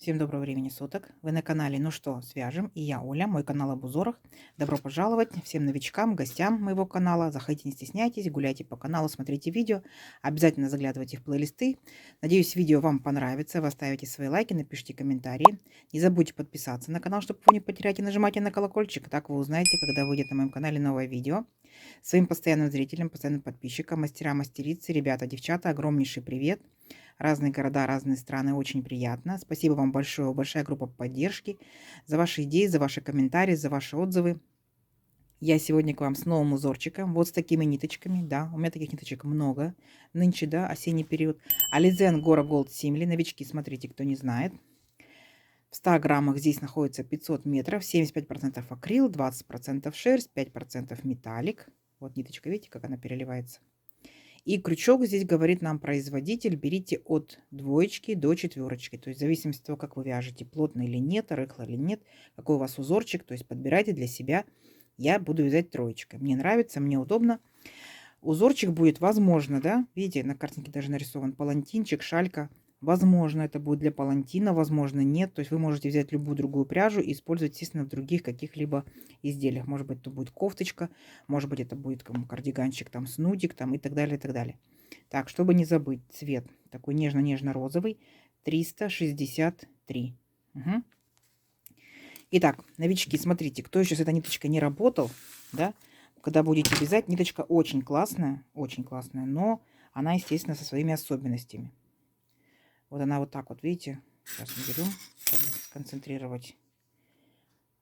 Всем доброго времени суток. Вы на канале «Ну что, свяжем?» И я Оля, мой канал об узорах. Добро пожаловать всем новичкам, гостям моего канала. Заходите, не стесняйтесь, гуляйте по каналу, смотрите видео. Обязательно заглядывайте в плейлисты. Надеюсь, видео вам понравится. Вы оставите свои лайки, напишите комментарии. Не забудьте подписаться на канал, чтобы его не потерять. И нажимайте на колокольчик. Так вы узнаете, когда выйдет на моем канале новое видео. Своим постоянным зрителям, постоянным подписчикам, мастера-мастерицы, ребята, девчата, огромнейший привет. Разные города, разные страны, очень приятно. Спасибо вам большое, большая группа поддержки за ваши идеи, за ваши комментарии, за ваши отзывы. Я сегодня к вам с новым узорчиком, вот с такими ниточками, да, у меня таких ниточек много, нынче, да, осенний период. Ализен Гора Голд Симли, новички, смотрите, кто не знает. В 100 граммах здесь находится 500 метров, 75% акрил, 20% шерсть, 5% металлик. Вот ниточка, видите, как она переливается. И крючок здесь говорит нам производитель, берите от двоечки до четверочки. То есть в зависимости от того, как вы вяжете, плотно или нет, рыхло или нет, какой у вас узорчик. То есть подбирайте для себя. Я буду вязать троечкой. Мне нравится, мне удобно. Узорчик будет, возможно, да, видите, на картинке даже нарисован палантинчик, шалька. Возможно, это будет для палантина, возможно, нет. То есть вы можете взять любую другую пряжу и использовать, естественно, в других каких-либо изделиях. Может быть, это будет кофточка, может быть, это будет кардиганчик, там, снудик, там, и так далее, и так далее. Так, чтобы не забыть, цвет такой нежно-нежно-розовый, 363. Угу. Итак, новички, смотрите, кто еще с этой ниточкой не работал, да, когда будете вязать, ниточка очень классная, но она, естественно, со своими особенностями. Вот она вот так вот, видите, сейчас мы берем, чтобы сконцентрировать.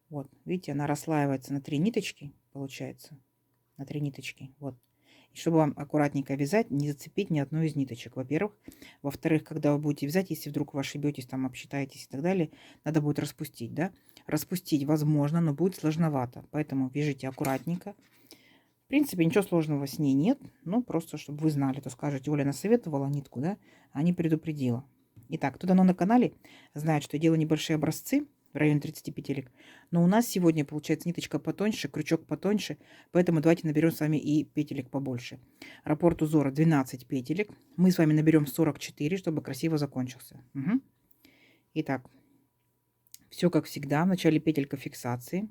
Вот, видите, она расслаивается на 3 ниточки, получается, на 3 ниточки, вот. И чтобы вам аккуратненько вязать, не зацепить ни одну из ниточек, во-первых. Во-вторых, когда вы будете вязать, если вдруг вы ошибетесь, там, обсчитаетесь и так далее, надо будет распустить, да. Распустить возможно, но будет сложновато, поэтому вяжите аккуратненько. В принципе, ничего сложного с ней нет, но просто, чтобы вы знали, то скажете, Оля насоветовала нитку, да, а не предупредила. Итак, кто давно на канале, знает, что я делаю небольшие образцы в районе 30 петелек. Но у нас сегодня получается ниточка потоньше, крючок потоньше, поэтому давайте наберем с вами и петелек побольше. Раппорт узора 12 петелек. Мы с вами наберем 44, чтобы красиво закончился. Угу. Итак, все как всегда. В начале петелька фиксации.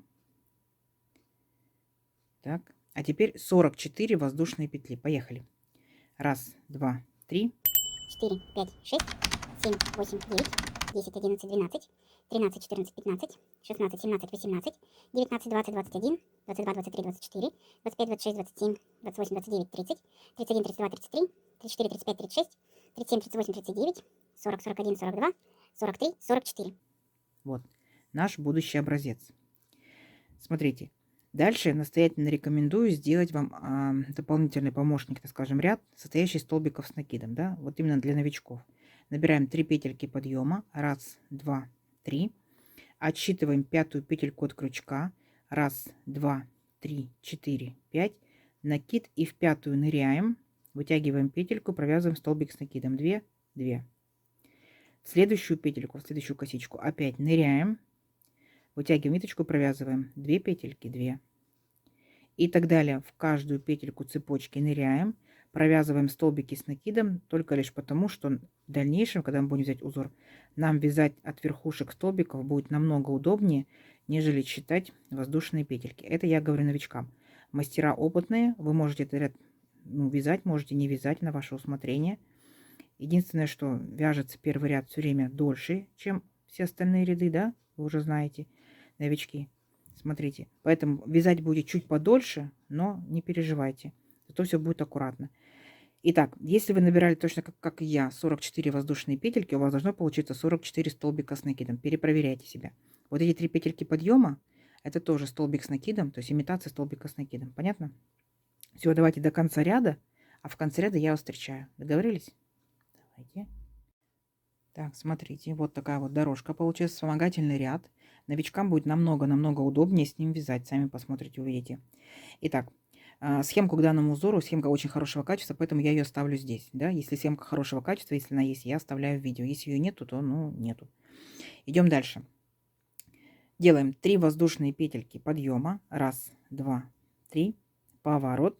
Так, а теперь 44 воздушные петли. Поехали. Раз, два, три. 4, 5, 6, 7, 8, 9, 10, 11, 12, 13, 14, 15, 16, 17, 18, 19, 20, 21, 22, 23, 24, 25, 26, 27, 28, 29, 30, 31, 32, 33, 34, 35, 36, 37, 38, 39, 40, 41, 42, 43, 44. Вот наш будущий образец. Смотрите. Дальше настоятельно рекомендую сделать вам дополнительный помощник, так скажем, ряд, состоящий из столбиков с накидом, да, вот именно для новичков. Набираем 3 петельки подъема, 1, 2, 3. Отсчитываем пятую петельку от крючка, 1, 2, 3, 4, 5. Накид и в пятую ныряем, вытягиваем петельку, провязываем столбик с накидом, 2, 2. В следующую петельку, в следующую косичку опять ныряем, вытягиваем ниточку, провязываем 2 петельки, 2. И так далее. В каждую петельку цепочки ныряем, провязываем столбики с накидом, только лишь потому, что в дальнейшем, когда мы будем вязать узор, нам вязать от верхушек столбиков будет намного удобнее, нежели считать воздушные петельки. Это я говорю новичкам. Мастера опытные, вы можете этот ряд вязать, можете не вязать на ваше усмотрение. Единственное, что вяжется первый ряд все время дольше, чем все остальные ряды, да, вы уже знаете, новички. Смотрите, поэтому вязать будет чуть подольше, но не переживайте, зато все будет аккуратно. Итак, если вы набирали точно как и я 44 воздушные петельки, у вас должно получиться 44 столбика с накидом. Перепроверяйте себя. Вот эти 3 петельки подъема, это тоже столбик с накидом, то есть имитация столбика с накидом. Понятно? Все, давайте до конца ряда, а в конце ряда я вас встречаю. Договорились? Давайте. Так, смотрите, вот такая вот дорожка получилась, вспомогательный ряд. Новичкам будет намного-намного удобнее с ним вязать. Сами посмотрите, увидите. Итак, схемку к данному узору, схемка очень хорошего качества, поэтому я ее оставлю здесь. Да? Если схемка хорошего качества, если она есть, я оставляю в видео. Если ее нету, то нету. Идем дальше. Делаем 3 воздушные петельки подъема. 1, 2, 3. Поворот.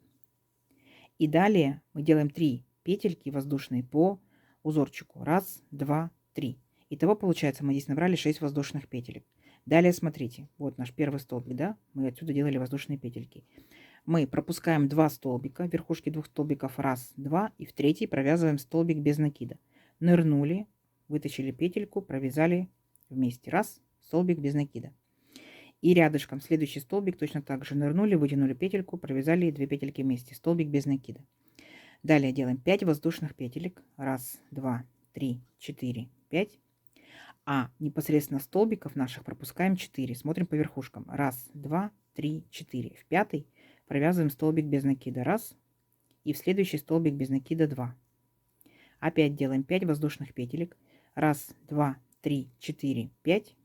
И далее мы делаем 3 петельки воздушные по узорчику. 1, 2, 3. Итого получается, мы здесь набрали 6 воздушных петелек. Далее смотрите, вот наш первый столбик, да, мы отсюда делали воздушные петельки. Мы пропускаем 2 столбика, верхушки 2 столбиков, раз, два, и в третий провязываем столбик без накида. Нырнули, вытащили петельку, провязали вместе, раз, столбик без накида. И рядышком следующий столбик точно так же нырнули, вытянули петельку, провязали 2 петельки вместе, столбик без накида. Далее делаем 5 воздушных петелек, раз, два, три, 4, 5. А непосредственно столбиков наших пропускаем 4. Смотрим по верхушкам. Раз, два, три, 4. В пятый провязываем столбик без накида. Раз. И в следующий столбик без накида 2. Опять делаем 5 воздушных петелек. Раз, два, три, 4, 5.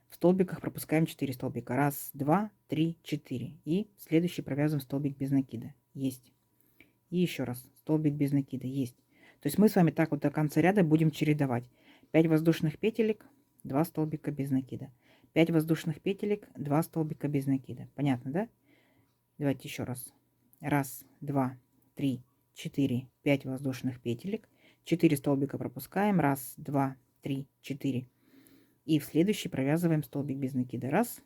В столбиках пропускаем 4 столбика. Раз, два, три, 4. И в следующий провязываем столбик без накида. Есть. И еще раз. Столбик без накида. Есть. То есть мы с вами так вот до конца ряда будем чередовать. 5 воздушных петелек, 2 столбика без накида. 5 воздушных петелек, 2 столбика без накида. Понятно, да? Давайте еще раз. Раз, два, три, 4, 5 воздушных петелек. 4 столбика пропускаем. Раз, два, три, 4. И в следующий провязываем столбик без накида. Раз.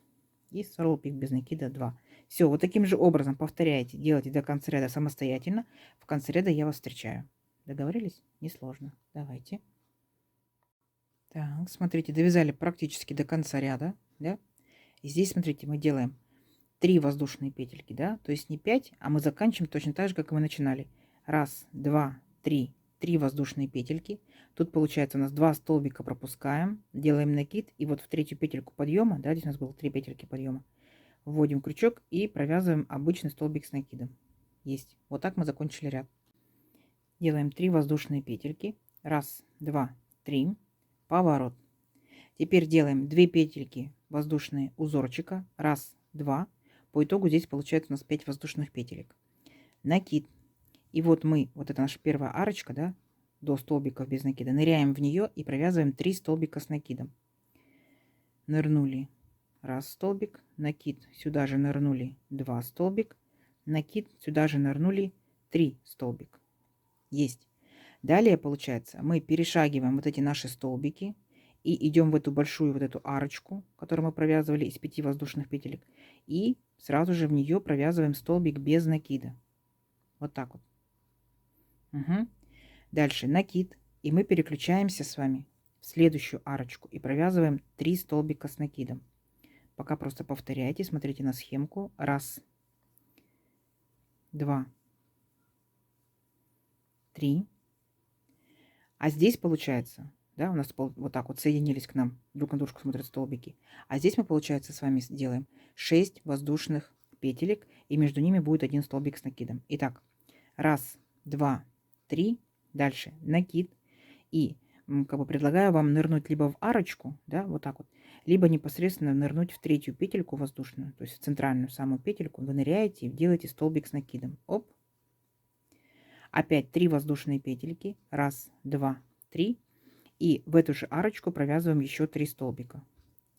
И столбик без накида 2. Все, вот таким же образом повторяйте. Делайте до конца ряда самостоятельно. В конце ряда я вас встречаю. Договорились? Несложно. Давайте. Так, смотрите, довязали практически до конца ряда, да? И здесь, смотрите, мы делаем 3 воздушные петельки, да? То есть не 5, а мы заканчиваем точно так же, как и мы начинали. Раз, два, три, 3 воздушные петельки. Тут получается у нас 2 столбика пропускаем, делаем накид, и вот в третью петельку подъема, да, здесь у нас было 3 петельки подъема, вводим крючок и провязываем обычный столбик с накидом. Есть. Вот так мы закончили ряд. Делаем 3 воздушные петельки. Раз, два, 3. Поворот. Теперь делаем 2 петельки воздушные узорчика. Раз, два. По итогу здесь получается у нас 5 воздушных петелек. Накид. И вот мы, вот это наша первая арочка, да, до столбиков без накида, ныряем в нее и провязываем 3 столбика с накидом. Нырнули. Раз столбик. Накид. Сюда же нырнули 2 столбик. Накид. Сюда же нырнули 3 столбик. Есть. Далее, получается, мы перешагиваем вот эти наши столбики и идем в эту большую вот эту арочку, которую мы провязывали из 5 воздушных петелек, и сразу же в нее провязываем столбик без накида. Вот так вот. Угу. Дальше накид, и мы переключаемся с вами в следующую арочку и провязываем 3 столбика с накидом. Пока просто повторяйте, смотрите на схемку. Раз, два, 3. А здесь получается, да, у нас вот так вот соединились к нам, друг на дружку смотрят столбики. А здесь мы, получается, с вами сделаем 6 воздушных петелек, и между ними будет 1 столбик с накидом. Итак, раз, два, 3, дальше накид. И как бы предлагаю вам нырнуть либо в арочку, да, вот так вот, либо непосредственно нырнуть в третью петельку воздушную, то есть в центральную самую петельку. Вы ныряете и делаете столбик с накидом. Оп. Опять 3 воздушные петельки. Раз, два, 3. И в эту же арочку провязываем еще 3 столбика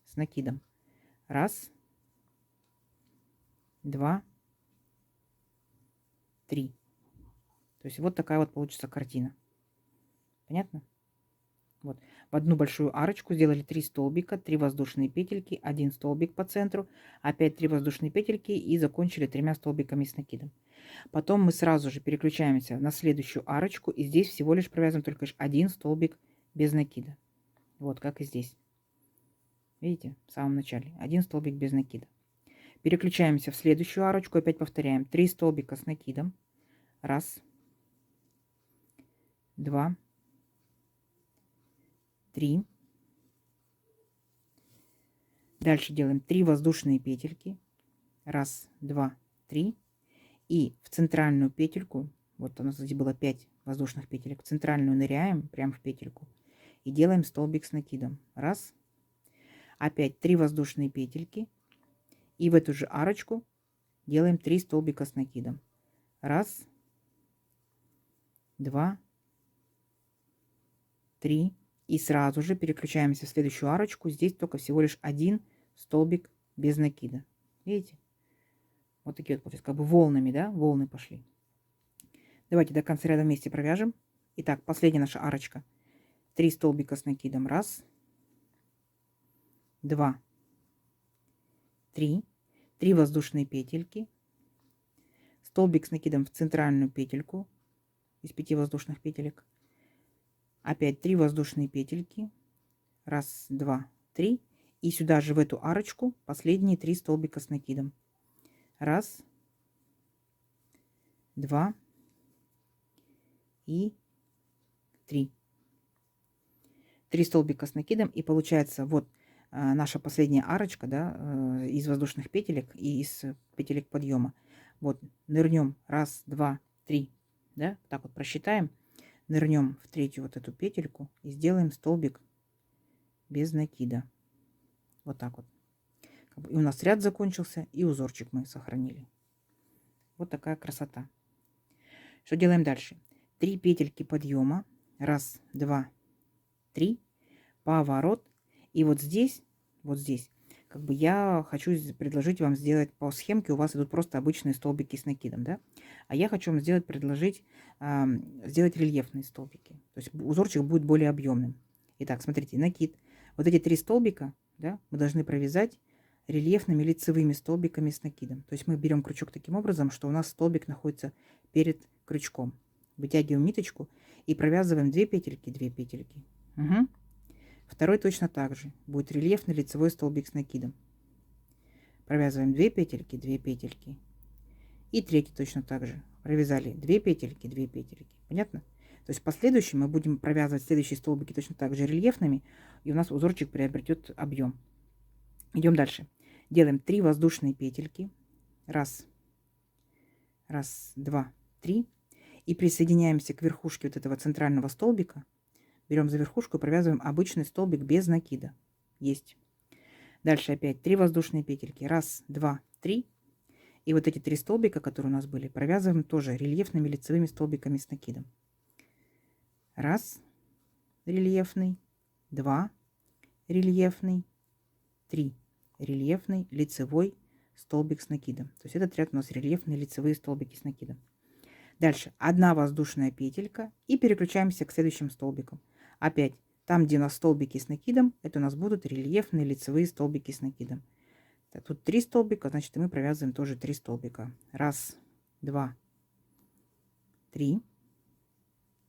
с накидом. Раз, два, 3. То есть вот такая вот получится картина. Понятно? Вот. В одну большую арочку сделали 3 столбика, 3 воздушные петельки, 1 столбик по центру, опять 3 воздушные петельки и закончили 3 столбиками с накидом. Потом мы сразу же переключаемся на следующую арочку, и здесь всего лишь провязываем только лишь 1 столбик без накида. Вот как и здесь. Видите, в самом начале 1 столбик без накида. Переключаемся в следующую арочку, опять повторяем 3 столбика с накидом. Раз, два, 3. Дальше делаем 3 воздушные петельки. Раз, два, 3. И в центральную петельку, вот у нас здесь было 5 воздушных петелек, в центральную ныряем прямо в петельку и делаем столбик с накидом. Раз. Опять 3 воздушные петельки. И в эту же арочку делаем 3 столбика с накидом. Раз, два, 3. И сразу же переключаемся в следующую арочку. Здесь только всего лишь 1 столбик без накида. Видите? Вот такие вот, как бы волнами, да? Волны пошли. Давайте до конца ряда вместе провяжем. Итак, последняя наша арочка. 3 столбика с накидом. Раз, два, три. 3 воздушные петельки. Столбик с накидом в центральную петельку из 5 воздушных петелек. Опять 3 воздушные петельки. Раз, два, три. И сюда же в эту арочку последние 3 столбика с накидом. Раз, два и 3. 3 столбика с накидом. И получается вот наша последняя арочка, да, из воздушных петелек и из петелек подъема. Вот нырнем. Раз, два, три. Да, так вот просчитаем. Нырнем в третью вот эту петельку и сделаем столбик без накида. Вот так вот. И у нас ряд закончился, и узорчик мы сохранили. Вот такая красота. Что делаем дальше? 3 петельки подъема. Раз, два, три. Поворот. И вот здесь, как бы я хочу предложить вам сделать по схемке. У вас идут просто обычные столбики с накидом, да? А я хочу вам предложить сделать рельефные столбики. То есть узорчик будет более объемным. Итак, смотрите, накид. Вот эти 3 столбика, да, мы должны провязать рельефными лицевыми столбиками с накидом. То есть мы берем крючок таким образом, что у нас столбик находится перед крючком. Вытягиваем ниточку и провязываем 2 петельки, 2 петельки. Угу. Второй точно так же. Будет рельефный лицевой столбик с накидом. Провязываем 2 петельки, 2 петельки. И третий точно так же. Провязали 2 петельки, 2 петельки. Понятно? То есть в последующем мы будем провязывать следующие столбики точно так же рельефными, и у нас узорчик приобретет объем. Идем дальше. Делаем 3 воздушные петельки. Раз, два, три. И присоединяемся к верхушке вот этого центрального столбика. Берем за верхушку и провязываем обычный столбик без накида. Есть. Дальше опять 3 воздушные петельки. Раз, два, три. И вот эти 3 столбика, которые у нас были, провязываем тоже рельефными лицевыми столбиками с накидом. Раз, рельефный, два, рельефный, 3 рельефный лицевой столбик с накидом. То есть этот ряд у нас рельефные лицевые столбики с накидом. Дальше 1 воздушная петелька и переключаемся к следующим столбикам. Опять там, где у нас столбики с накидом, это у нас будут рельефные лицевые столбики с накидом. Так, тут 3 столбика, значит, мы провязываем тоже 3 столбика. Раз, два, 3.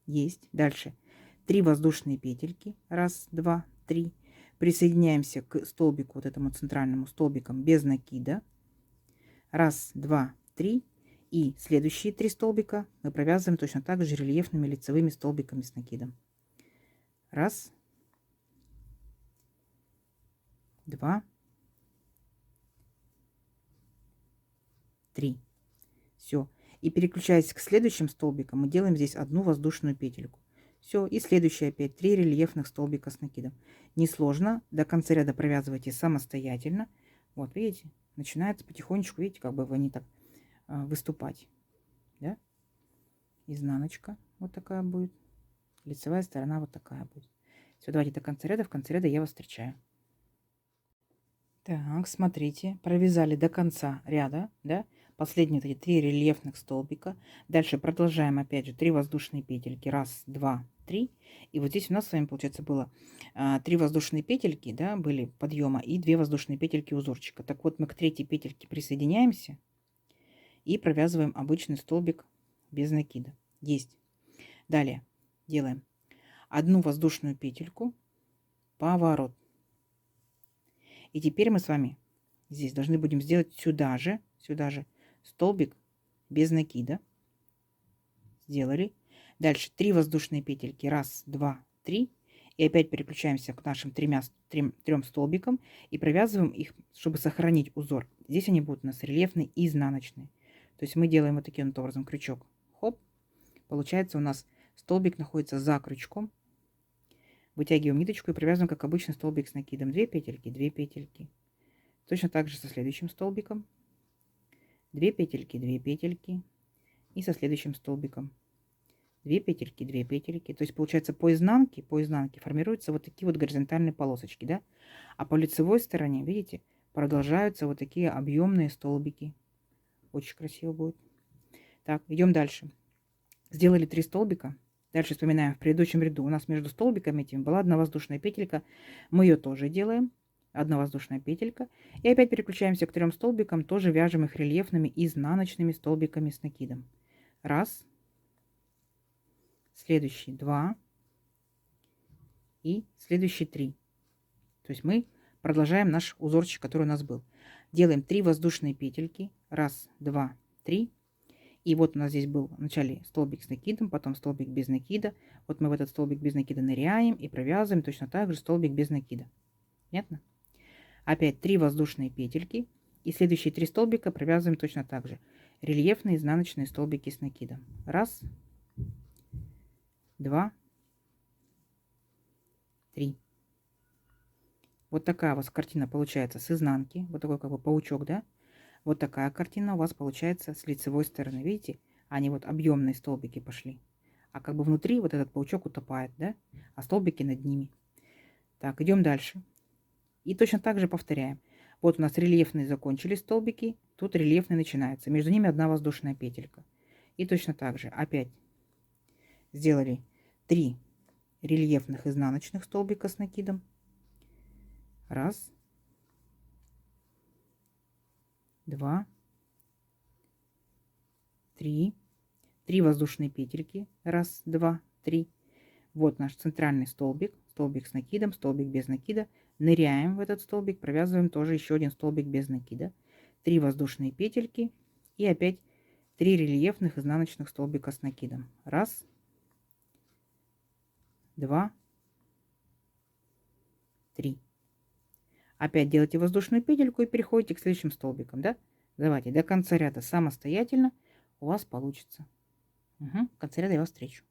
Есть. Дальше 3 воздушные петельки. Раз, два, 3. Присоединяемся к столбику, вот этому центральному столбиком без накида. Раз, два, 3. И следующие 3 столбика мы провязываем точно так же рельефными лицевыми столбиками с накидом. Раз, два, 3. Все. И переключаясь к следующим столбикам, мы делаем здесь 1 воздушную петельку. Все. И следующие опять 3 рельефных столбика с накидом. Несложно. До конца ряда провязывайте самостоятельно. Вот, видите, начинается потихонечку, видите, как бы они так выступать. Да? Изнаночка вот такая будет. Лицевая сторона вот такая будет. Все, давайте до конца ряда. В конце ряда я вас встречаю. Так, смотрите, провязали до конца ряда, да, последние вот эти 3 рельефных столбика. Дальше продолжаем опять же 3 воздушные петельки. Раз, два, 3. И вот здесь у нас с вами, получается, было 3 воздушные петельки, да, были подъема и 2 воздушные петельки узорчика. Так вот, мы к третьей петельке присоединяемся и провязываем обычный столбик без накида. Есть. Далее делаем 1 воздушную петельку, поворот. И теперь мы с вами здесь должны будем сделать сюда же столбик без накида. Сделали. Дальше 3 воздушные петельки. Раз, два, 3. И опять переключаемся к нашим трем столбикам и провязываем их, чтобы сохранить узор. Здесь они будут у нас рельефные и изнаночные. То есть мы делаем вот таким вот образом крючок. Хоп. Получается у нас столбик находится за крючком. Вытягиваем ниточку и провязываем, как обычно, столбик с накидом. 2 петельки, 2 петельки. Точно так же со следующим столбиком. 2 петельки, 2 петельки. И со следующим столбиком. 2 петельки, 2 петельки. То есть, получается, по изнанке формируются вот такие вот горизонтальные полосочки, да? А по лицевой стороне, видите, продолжаются вот такие объемные столбики. Очень красиво будет. Так, идем дальше. Сделали 3 столбика. Дальше вспоминаем, в предыдущем ряду у нас между столбиками этими была одна воздушная петелька. Мы ее тоже делаем. Одна воздушная петелька. И опять переключаемся к 3 столбикам, тоже вяжем их рельефными изнаночными столбиками с накидом. Раз. Следующий 2. И следующий 3. То есть мы продолжаем наш узорчик, который у нас был. Делаем 3 воздушные петельки. Раз, 2, 3. И вот у нас здесь был вначале столбик с накидом, потом столбик без накида. Вот мы в этот столбик без накида ныряем и провязываем точно так же столбик без накида. Понятно? Опять 3 воздушные петельки. И следующие 3 столбика провязываем точно так же. Рельефные изнаночные столбики с накидом. Раз, 2, 3. Вот такая у вас картина получается с изнанки. Вот такой как бы паучок, да? Вот такая картина у вас получается с лицевой стороны. Видите? Они вот объемные столбики пошли. А как бы внутри вот этот паучок утопает, да? А столбики над ними. Так, идем дальше. И точно так же повторяем. Вот у нас рельефные закончились столбики. Тут рельефный начинается. Между ними одна воздушная петелька. И точно так же опять сделали 3 рельефных изнаночных столбика с накидом. Раз. 2, 3, 3 воздушные петельки. Раз, 2, 3. Вот наш центральный столбик. Столбик с накидом, столбик без накида. Ныряем в этот столбик, провязываем тоже еще один столбик без накида. 3 воздушные петельки. И опять 3 рельефных изнаночных столбика с накидом. Раз, 2, 3. Опять делайте воздушную петельку и переходите к следующим столбикам, да? Давайте до конца ряда самостоятельно у вас получится. В конце ряда я вас встречу.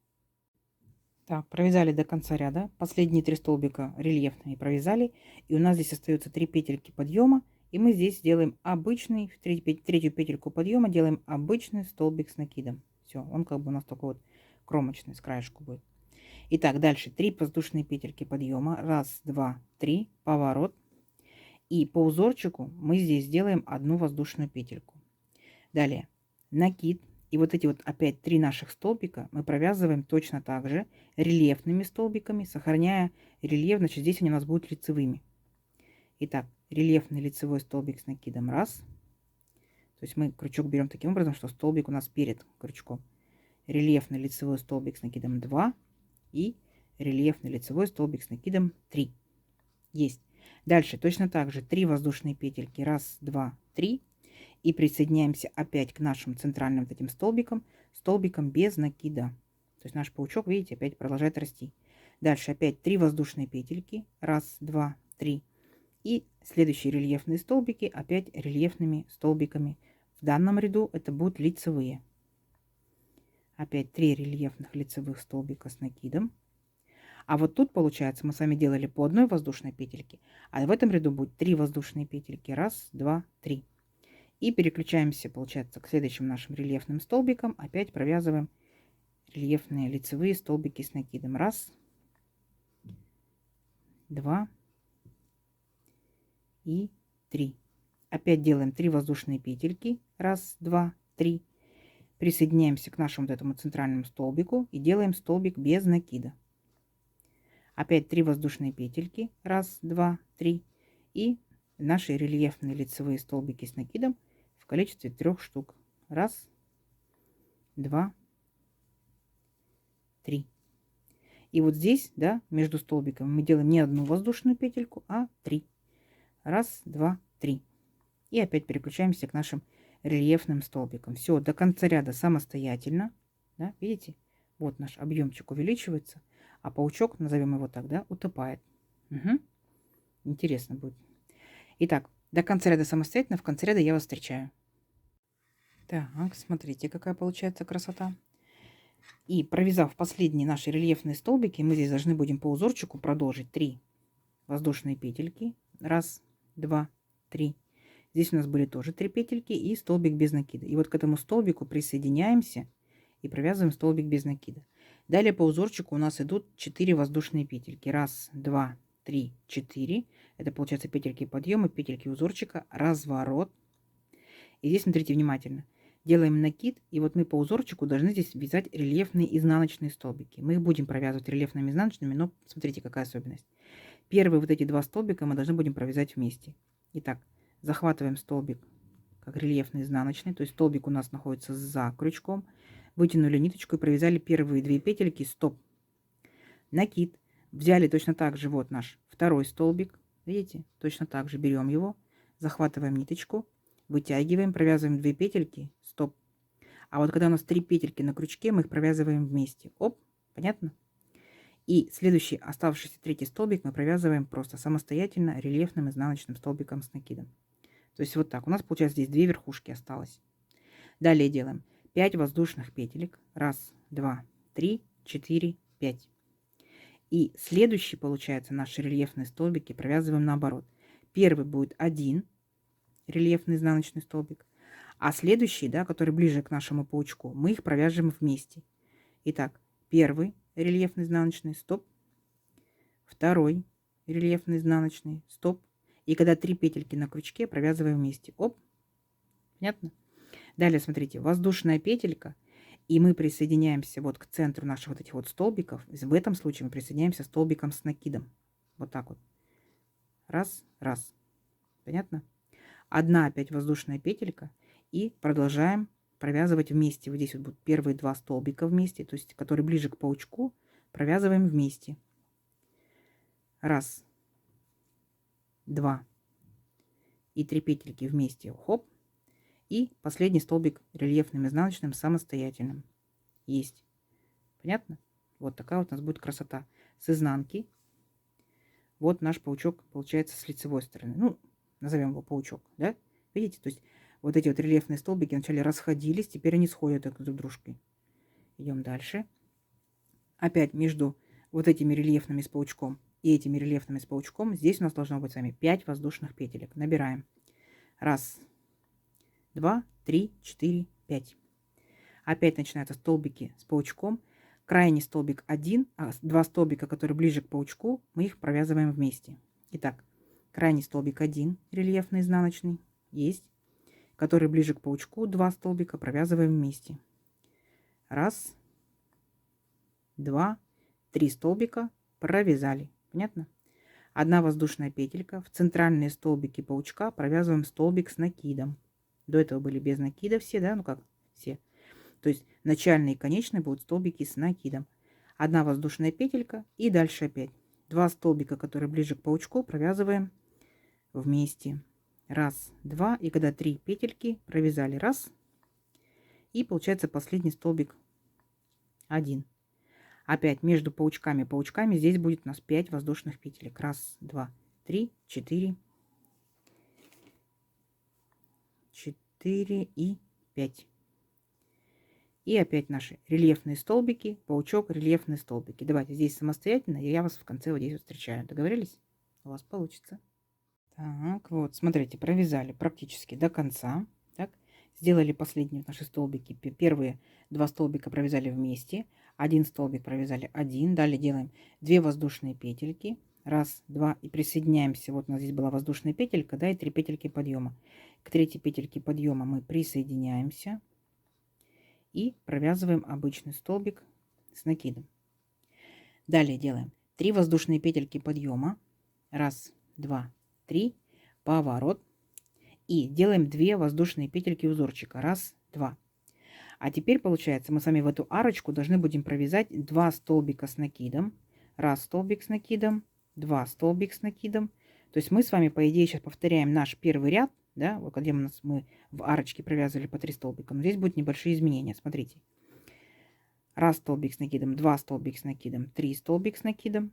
Так, провязали до конца ряда. Последние 3 столбика рельефные провязали. И у нас здесь остается 3 петельки подъема. И мы здесь делаем обычный, в третью петельку подъема делаем обычный столбик с накидом. Все, он как бы у нас такой вот кромочный, с краешку будет. Итак, дальше 3 воздушные петельки подъема. Раз, 2, 3, поворот. И по узорчику мы здесь делаем одну воздушную петельку. Далее накид. И вот эти вот опять 3 наших столбика мы провязываем точно так же рельефными столбиками, сохраняя рельеф. Значит, здесь они у нас будут лицевыми. Итак, рельефный лицевой столбик с накидом. Раз. То есть мы крючок берем таким образом, что столбик у нас перед крючком. Рельефный лицевой столбик с накидом 2. И рельефный лицевой столбик с накидом 3. Есть. Дальше точно так же 3 воздушные петельки. Раз, 2, 3. И присоединяемся опять к нашим центральным вот этим столбикам. Столбиком без накида. То есть наш паучок, видите, опять продолжает расти. Дальше опять 3 воздушные петельки. Раз, 2, 3. И следующие рельефные столбики опять рельефными столбиками. В данном ряду это будут лицевые. Опять 3 рельефных лицевых столбика с накидом. А вот тут, получается, мы с вами делали по одной воздушной петельке, а в этом ряду будет 3 воздушные петельки. Раз, 2, 3. И переключаемся, получается, к следующим нашим рельефным столбикам. Опять провязываем рельефные лицевые столбики с накидом. Раз, 2 и 3. Опять делаем 3 воздушные петельки. Раз, 2, 3. Присоединяемся к нашему вот этому центральному столбику и делаем столбик без накида. Опять 3 воздушные петельки. Раз, 2, 3. И наши рельефные лицевые столбики с накидом в количестве 3 штук. Раз, 2, 3. И вот здесь, да, между столбиками мы делаем не одну воздушную петельку, а 3. Раз, 2, 3. И опять переключаемся к нашим рельефным столбикам. Все, до конца ряда самостоятельно. Да, видите? Вот наш объемчик увеличивается. А паучок, назовем его так, да, утопает. Угу. Интересно будет. Итак, до конца ряда самостоятельно, в конце ряда я вас встречаю. Так, смотрите, какая получается красота. И провязав последние наши рельефные столбики, мы здесь должны будем по узорчику продолжить 3 воздушные петельки. Раз, 2, 3. Здесь у нас были тоже 3 петельки и столбик без накида. И вот к этому столбику присоединяемся и провязываем столбик без накида. Далее по узорчику у нас идут 4 воздушные петельки. Раз, 2, 3, 4. Это получается петельки подъема, петельки узорчика, разворот. И здесь смотрите внимательно. Делаем накид, и вот мы по узорчику должны здесь вязать рельефные изнаночные столбики. Мы их будем провязывать рельефными изнаночными, но смотрите, какая особенность. Первые вот эти 2 столбика мы должны будем провязать вместе. Итак, захватываем столбик как рельефный изнаночный, то есть столбик у нас находится за крючком, вытянули ниточку и провязали первые 2 петельки, стоп. Накид. Взяли точно так же вот наш второй столбик, видите, точно так же берем его, захватываем ниточку, вытягиваем, провязываем 2 петельки, стоп. А вот когда у нас 3 петельки на крючке, мы их провязываем вместе. Оп, понятно? И следующий оставшийся третий столбик мы провязываем просто самостоятельно рельефным изнаночным столбиком с накидом. То есть вот так. У нас получается здесь 2 верхушки осталось. Далее делаем 5 воздушных петелек. Раз, два, три, 4, 5. И следующий, получается, наши рельефные столбики провязываем наоборот. Первый будет 1 рельефный изнаночный столбик, а следующий, да, который ближе к нашему паучку, мы их провяжем вместе. Итак, первый рельефный изнаночный, стоп. Второй рельефный изнаночный, стоп. И когда 3 петельки на крючке, провязываем вместе. Оп. Понятно? Далее, смотрите, воздушная петелька. И мы присоединяемся вот к центру наших вот этих вот столбиков. В этом случае мы присоединяемся столбиком с накидом. Вот так вот. Раз, раз. Понятно? Одна опять воздушная петелька. И продолжаем провязывать вместе. Вот здесь вот будут первые 2 столбика вместе, то есть которые ближе к паучку, провязываем вместе. Раз, два и 3 петельки вместе. Хоп. И последний столбик рельефным изнаночным самостоятельным. Есть. Понятно? Вот такая вот у нас будет красота. С изнанки. Вот наш паучок получается с лицевой стороны. Ну, назовем его паучок, да? Видите? То есть вот эти вот рельефные столбики вначале расходились, теперь они сходят друг с дружкой. Идем дальше. Опять между вот этими рельефными с паучком и этими рельефными с паучком здесь у нас должно быть с вами 5 воздушных петелек. Набираем. Раз, два, три, 4, 5. Опять начинаются столбики с паучком. Крайний столбик 1, а 2 столбика, которые ближе к паучку, мы их провязываем вместе. Итак, крайний столбик 1, рельефный изнаночный, есть. Который ближе к паучку, 2 столбика провязываем вместе. Раз, два, 3 столбика провязали. Понятно? Одна воздушная петелька. В центральные столбики паучка провязываем столбик с накидом. До этого были без накида все, да? Ну как все. То есть начальные и конечные будут столбики с накидом. Одна воздушная петелька и дальше опять. 2 столбика, которые ближе к паучку, провязываем вместе. Раз, два. И когда 3 петельки провязали. Раз. И получается последний столбик 1. Опять между паучками здесь будет у нас 5 воздушных петелек. Раз, два, 3, 4, 4 и 5. И опять наши рельефные столбики, паучок, рельефные столбики. Давайте здесь самостоятельно, и я вас в конце вот здесь вот встречаю. Договорились? У вас получится. Так, вот, смотрите, провязали практически до конца. Так, сделали последние наши столбики. Первые 2 столбика провязали вместе. 1 столбик провязали 1. Далее делаем 2 воздушные петельки. Раз, два. И присоединяемся. Вот у нас здесь была воздушная петелька, да, и 3 петельки подъема. К 3 петельке подъема мы присоединяемся. И провязываем обычный столбик с накидом. Далее делаем 3 воздушные петельки подъема. Раз, два, 3. Поворот. И делаем 2 воздушные петельки узорчика. Раз, два. А теперь получается, мы с вами в эту арочку должны будем провязать 2 столбика с накидом. Раз столбик с накидом, 2 столбик с накидом. То есть мы с вами, по идее, сейчас повторяем наш первый ряд. Да, вот где мы в арочке провязывали по 3 столбика. Но здесь будут небольшие изменения. Смотрите. Раз столбик с накидом, 2 столбик с накидом, 3 столбик с накидом.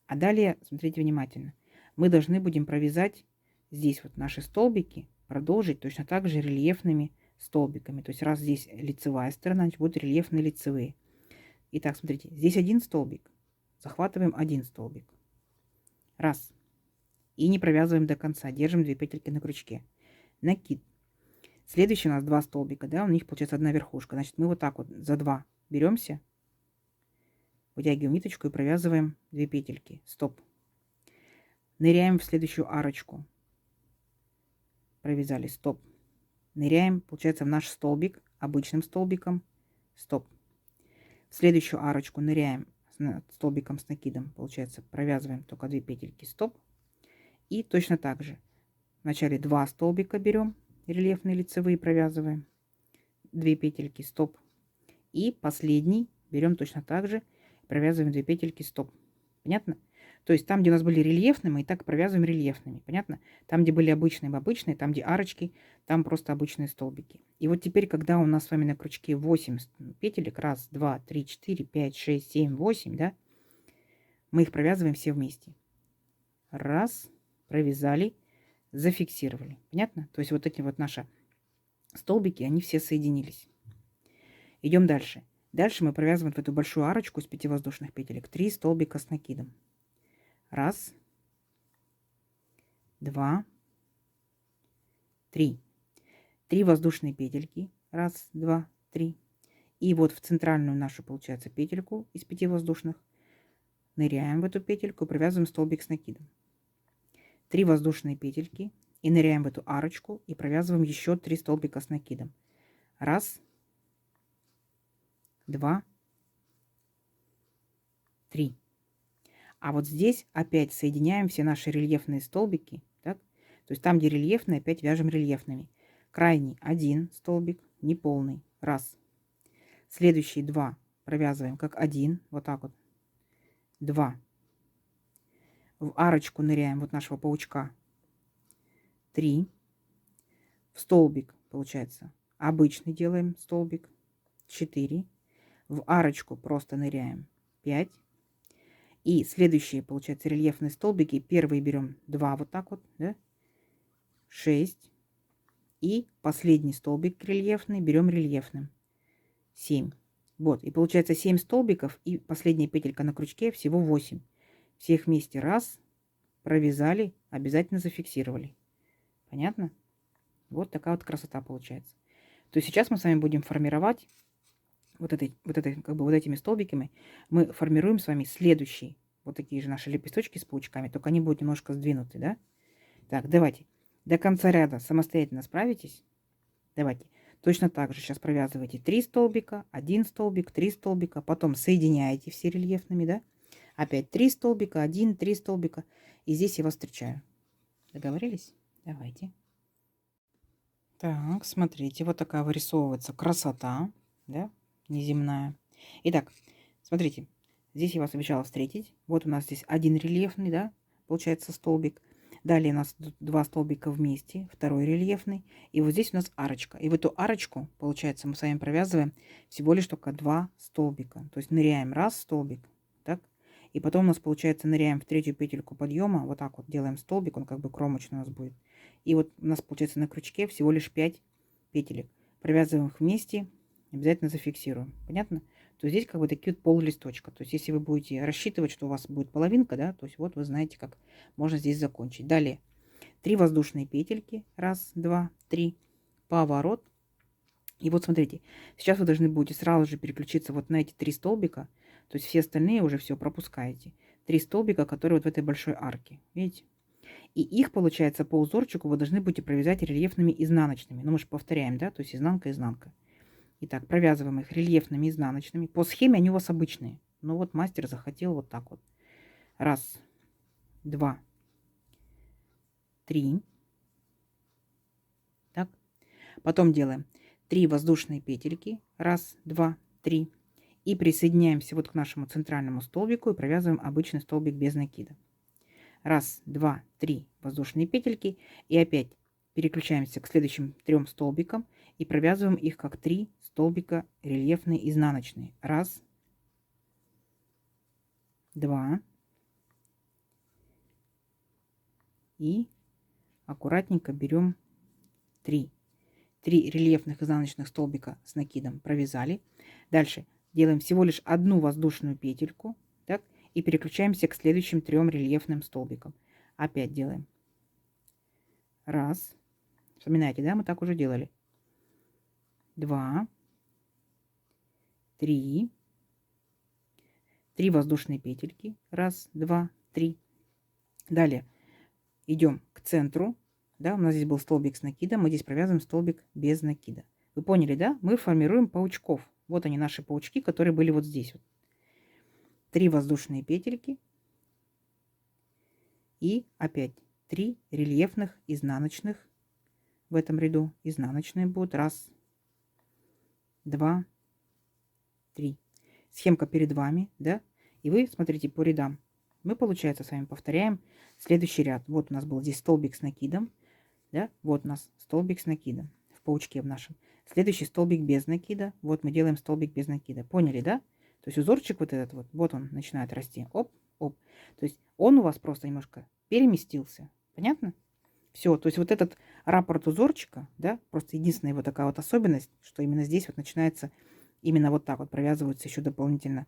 А далее, смотрите внимательно. Мы должны будем провязать здесь вот наши столбики, продолжить точно так же рельефными столбиками. То есть раз здесь лицевая сторона, значит будут рельефные лицевые. Итак, смотрите, здесь 1 столбик. Захватываем 1 столбик. Раз. И не провязываем до конца. Держим 2 петельки на крючке. Накид. Следующий у нас 2 столбика, да, у них получается 1 верхушка. Значит, мы вот так вот за 2 беремся, вытягиваем ниточку и провязываем 2 петельки. Стоп. Ныряем в следующую арочку. Провязали. Стоп. ныряем, получается, в наш столбик обычным столбиком. Стоп. В следующую арочку ныряем столбиком с накидом. Получается, провязываем только 2 петельки. Стоп. И точно так же. Вначале 2 столбика берем, рельефные лицевые провязываем. 2 петельки. Стоп. И последний берем точно так же, провязываем 2 петельки. Стоп. Понятно? То есть там, где у нас были рельефные, мы и так провязываем рельефными. Понятно? Там, где были обычные, обычные. Там, где арочки, там просто обычные столбики. И вот теперь, когда у нас с вами на крючке 8 петелек, 1, 2, 3, 4, 5, 6, 7, 8, да, мы их провязываем все вместе. Раз, провязали, зафиксировали. Понятно? То есть вот эти вот наши столбики, они все соединились. Идем дальше. Дальше мы провязываем в эту большую арочку из 5 воздушных петелек 3 столбика с накидом. Раз, 2, 3. 3 воздушные петельки. Раз, 2, 3. И вот в центральную нашу, получается, петельку из 5 воздушных ныряем в эту петельку и провязываем столбик с накидом. 3 воздушные петельки и ныряем в эту арочку и провязываем еще 3 столбика с накидом. Раз, 2, 3. А вот здесь опять соединяем все наши рельефные столбики. Так? То есть там, где рельефные, опять вяжем рельефными. Крайний 1 столбик, неполный. Раз. Следующие 2 провязываем как 1. Вот так вот. 2. В арочку ныряем вот нашего паучка. 3. В столбик, получается, обычный делаем столбик. 4. В арочку просто ныряем. 5. И следующие, получается, рельефные столбики. Первые берем 2 вот так вот, да? 6. И последний столбик рельефный берем рельефным. 7. Вот, и получается 7 столбиков и последняя петелька на крючке, всего 8. Всех вместе раз, провязали, обязательно зафиксировали. Понятно? Вот такая вот красота получается. То есть сейчас мы с вами будем формировать вот этими столбиками, мы формируем с вами следующие, вот такие же наши лепесточки с паучками, только они будут немножко сдвинуты, да? Так, давайте. До конца ряда самостоятельно справитесь. Давайте. Точно так же сейчас провязывайте 3 столбика, 1 столбик, 3 столбика, потом соединяете все рельефными, да? Опять 3 столбика, 1, 3 столбика. И здесь я вас встречаю. Договорились? Давайте. Так, смотрите, вот такая вырисовывается красота, да, неземная. Итак, смотрите, здесь я вас обещала встретить. Вот у нас здесь один рельефный, да, получается столбик. Далее у нас 2 столбика вместе, второй рельефный. И вот здесь у нас арочка. И в эту арочку, получается, мы с вами провязываем всего лишь только 2 столбика. То есть ныряем раз столбик, так. И потом у нас, получается, ныряем в третью петельку подъема. Вот так вот делаем столбик, он как бы кромочный у нас будет. И вот у нас, получается, на крючке всего лишь 5 петелек. Провязываем их вместе, обязательно зафиксируем. Понятно? То есть здесь как бы такие вот пол листочка. То есть если вы будете рассчитывать, что у вас будет половинка, да, то есть вот вы знаете, как можно здесь закончить. Далее 3 воздушные петельки. Раз, два, 3. Поворот. И вот смотрите, сейчас вы должны будете сразу же переключиться вот на эти 3 столбика. То есть все остальные уже все пропускаете. 3 столбика, которые вот в этой большой арке. Видите? И их, получается, по узорчику вы должны будете провязать рельефными изнаночными. Ну, мы же повторяем, да, то есть изнанка, изнанка. Итак, провязываем их рельефными изнаночными. По схеме они у вас обычные. Но вот мастер захотел вот так вот. Раз, два, 3. Так. Потом делаем 3 воздушные петельки. Раз, два, 3. И присоединяемся вот к нашему центральному столбику и провязываем обычный столбик без накида. Раз, два, 3 воздушные петельки. И опять переключаемся к следующим 3 столбикам и провязываем их как 3 столбика рельефные изнаночные. Раз, два. И аккуратненько берем 3. 3 рельефных изнаночных столбика с накидом провязали. Дальше делаем всего лишь одну воздушную петельку. Так, и переключаемся к следующим 3 рельефным столбикам. Опять делаем. Раз. Вспоминаете, да? Мы так уже делали. 2. 3. 3 воздушные петельки. Раз, два, 3. Далее идем к центру да, у нас здесь был столбик с накидом, мы здесь провязываем столбик без накида. Вы поняли, да? Мы формируем паучков. Вот они, наши паучки, которые были вот здесь вот. 3 воздушные петельки и опять 3 рельефных изнаночных в этом ряду. Изнаночные будут. 1, 2, 3. Схемка перед вами, да? И вы смотрите по рядам. Мы, получается, с вами повторяем следующий ряд. Вот у нас был здесь столбик с накидом, да? Вот у нас столбик с накидом в паучке в нашем. Следующий столбик без накида. Вот мы делаем столбик без накида. Поняли, да? То есть узорчик вот этот вот он начинает расти. Оп, оп. То есть он у вас просто немножко переместился. Понятно? Все. То есть вот этот раппорт узорчика, да, просто единственная вот такая вот особенность, что именно здесь вот начинается именно вот так вот провязываются еще дополнительно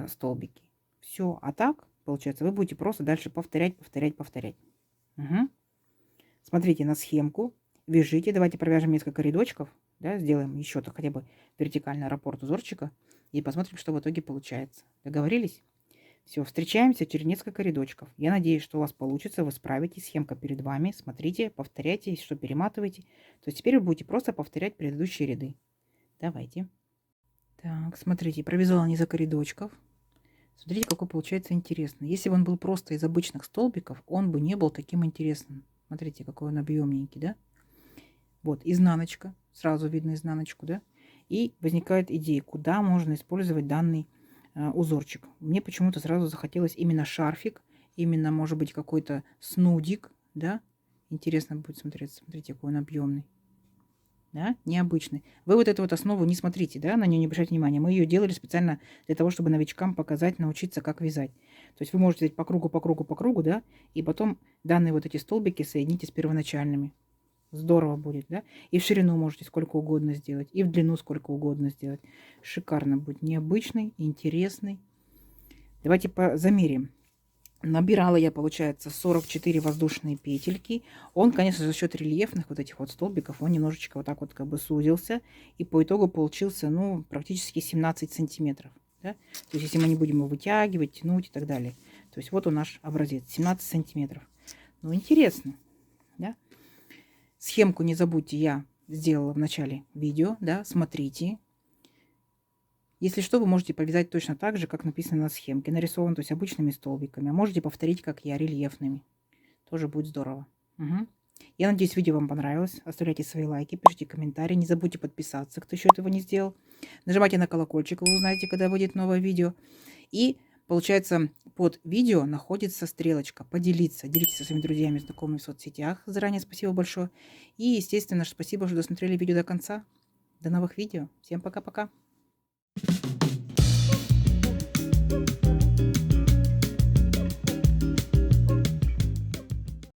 столбики. Все. А так, получается, вы будете просто дальше повторять, повторять, повторять. Угу. Смотрите на схемку, вяжите. Давайте провяжем несколько рядочков, да, сделаем еще-то хотя бы вертикальный раппорт узорчика и посмотрим, что в итоге получается. Договорились? Все, встречаемся через несколько рядочков. Я надеюсь, что у вас получится, вы справитесь. Схемка перед вами. Смотрите, повторяйте, если что, перематывайте. То есть теперь вы будете просто повторять предыдущие ряды. Давайте. Так, смотрите, провязала несколько рядочков. Смотрите, какой получается интересный. Если бы он был просто из обычных столбиков, он бы не был таким интересным. Смотрите, какой он объемненький, да? Вот, изнаночка. Сразу видно изнаночку, да? И возникает идея, куда можно использовать данный узорчик. Мне почему-то сразу захотелось именно шарфик, именно, может быть, какой-то снудик, да? Интересно будет смотреться. Смотрите, какой он объемный. Да, необычный. Вы вот эту вот основу не смотрите, да, на нее не обращайте внимания. Мы ее делали специально для того, чтобы новичкам показать, научиться, как вязать. То есть вы можете взять по кругу, по кругу, по кругу, да, и потом данные вот эти столбики соедините с первоначальными. Здорово будет, да. И в ширину можете сколько угодно сделать, и в длину сколько угодно сделать. Шикарно будет. Необычный, интересный. Давайте замерим. Набирала я, получается, 44 воздушные петельки. Он, конечно, за счет рельефных вот этих вот столбиков, он немножечко вот так вот как бы сузился. И по итогу получился, ну, практически 17 сантиметров. Да? То есть, если мы не будем его вытягивать, тянуть и так далее. То есть, вот он наш образец, 17 сантиметров. Ну, интересно, да? Схемку не забудьте, я сделала в начале видео, да, смотрите. Если что, вы можете повязать точно так же, как написано на схемке. Нарисован, то есть обычными столбиками. А можете повторить, как я, рельефными. Тоже будет здорово. Угу. Я надеюсь, видео вам понравилось. Оставляйте свои лайки, пишите комментарии. Не забудьте подписаться, кто еще этого не сделал. Нажимайте на колокольчик, вы узнаете, когда выйдет новое видео. И, получается, под видео находится стрелочка «Поделиться». Делитесь со своими друзьями, знакомыми в соцсетях. Заранее спасибо большое. И, естественно, спасибо, что досмотрели видео до конца. До новых видео. Всем пока-пока.